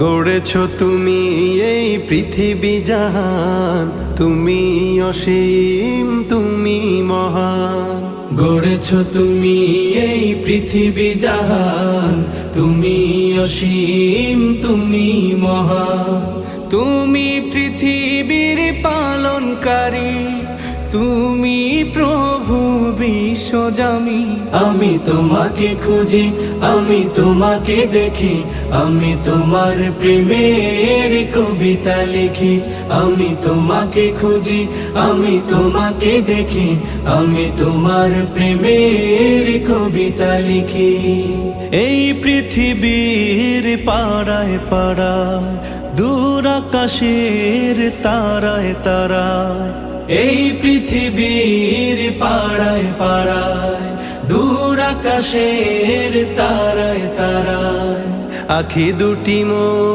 গড়েছ তুমি এই পৃথিবী জাহান, তুমি অসীম, তুমি মহান। গড়েছ তুমি এই পৃথিবী জাহান, তুমি অসীম, তুমি মহান। তুমি পৃথিবীর পালনকারী, তুমি প্রভু বিশ্বজামি। আমি তোমাকে খুঁজি, আমি তোমাকে দেখি, আমি তোমার প্রেমের কবিতা লিখি। আমি তোমাকে খুঁজি, আমি তোমাকে দেখি, আমি তোমার প্রেমের কবিতা লিখি। এই পৃথিবীর পাড়ায় পাড়ায়, দূর আকাশের তারায় তারায়, এই পৃথিবীর পাড়ায় পাড়ায়, দূর আকাশের তারায় তারায়, আখি দুটি